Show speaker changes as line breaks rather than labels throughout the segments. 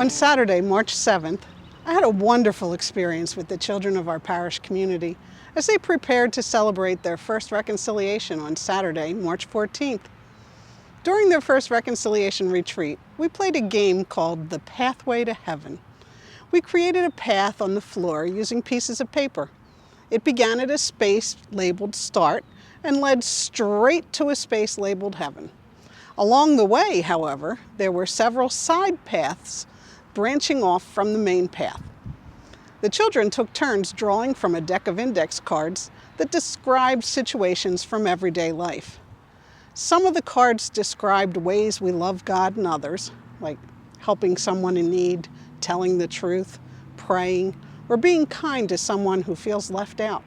On Saturday, March 7th, I had a wonderful experience with the children of our parish community as they prepared to celebrate their first reconciliation on Saturday, March 14th. During their first reconciliation retreat, we played a game called The Pathway to Heaven. We created a path on the floor using pieces of paper. It began at a space labeled Start and led straight to a space labeled Heaven. Along the way, however, there were several side paths branching off from the main path. The children took turns drawing from a deck of index cards that described situations from everyday life. Some of the cards described ways we love God and others, like helping someone in need, telling the truth, praying, or being kind to someone who feels left out.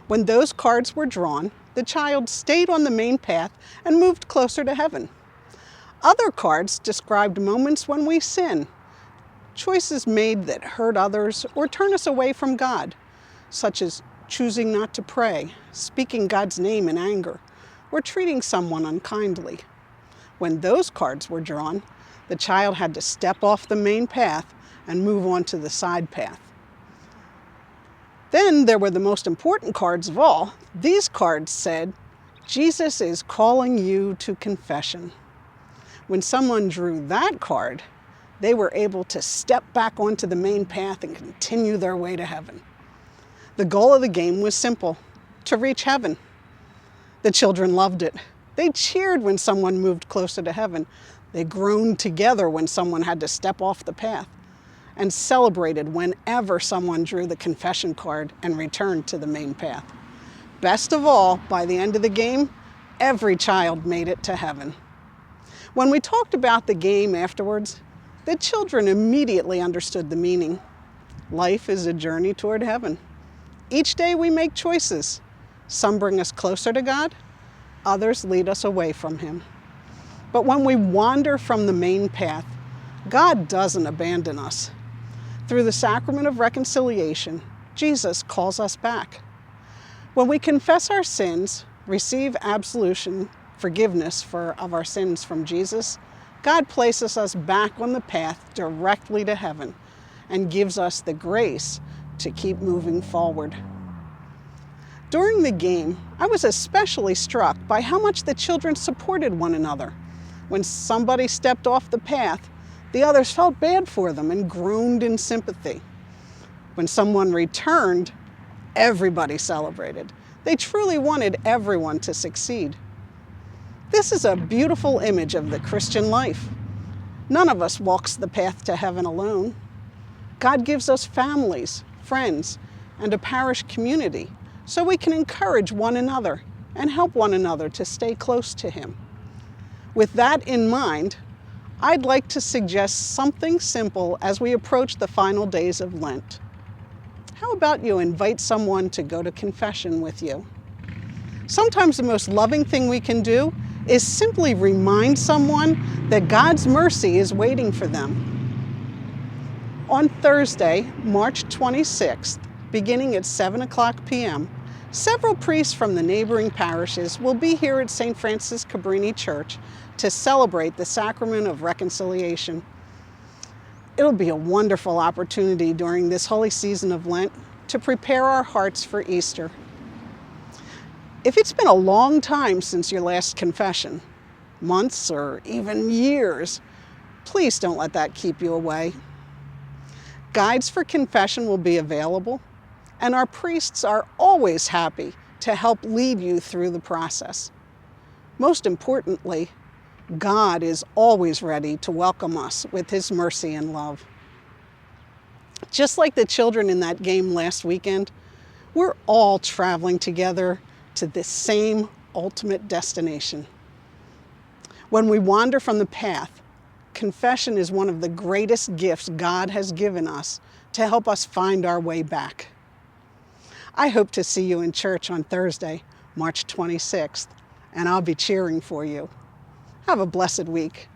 When those cards were drawn, the child stayed on the main path and moved closer to heaven. Other cards described moments when we sin, choices made that hurt others or turn us away from God, such as choosing not to pray, speaking God's name in anger, or treating someone unkindly. When those cards were drawn, the child had to step off the main path and move on to the side path. Then there were the most important cards of all. These cards said, "Jesus is calling you to confession." When someone drew that card, they were able to step back onto the main path and continue their way to heaven. The goal of the game was simple: to reach heaven. The children loved it. They cheered when someone moved closer to heaven. They groaned together when someone had to step off the path, and celebrated whenever someone drew the confession card and returned to the main path. Best of all, by the end of the game, every child made it to heaven. When we talked about the game afterwards, the children immediately understood the meaning. Life is a journey toward heaven. Each day we make choices. Some bring us closer to God, others lead us away from Him. But when we wander from the main path, God doesn't abandon us. Through the Sacrament of Reconciliation, Jesus calls us back. When we confess our sins, receive absolution, forgiveness of our sins from Jesus, God places us back on the path directly to heaven and gives us the grace to keep moving forward. During the game, I was especially struck by how much the children supported one another. When somebody stepped off the path, the others felt bad for them and groaned in sympathy. When someone returned, everybody celebrated. They truly wanted everyone to succeed. This is a beautiful image of the Christian life. None of us walks the path to heaven alone. God gives us families, friends, and a parish community so we can encourage one another and help one another to stay close to Him. With that in mind, I'd like to suggest something simple as we approach the final days of Lent. How about you invite someone to go to confession with you? Sometimes the most loving thing we can do is simply remind someone that God's mercy is waiting for them. On Thursday, March 26th, beginning at 7:00 p.m., several priests from the neighboring parishes will be here at St. Francis Cabrini Church to celebrate the Sacrament of Reconciliation. It'll be a wonderful opportunity during this holy season of Lent to prepare our hearts for Easter. If it's been a long time since your last confession, months or even years, please don't let that keep you away. Guides for confession will be available, and our priests are always happy to help lead you through the process. Most importantly, God is always ready to welcome us with His mercy and love. Just like the children in that game last weekend, we're all traveling together to this same ultimate destination. When we wander from the path, confession is one of the greatest gifts God has given us to help us find our way back. I hope to see you in church on Thursday, March 26th, and I'll be cheering for you. Have a blessed week.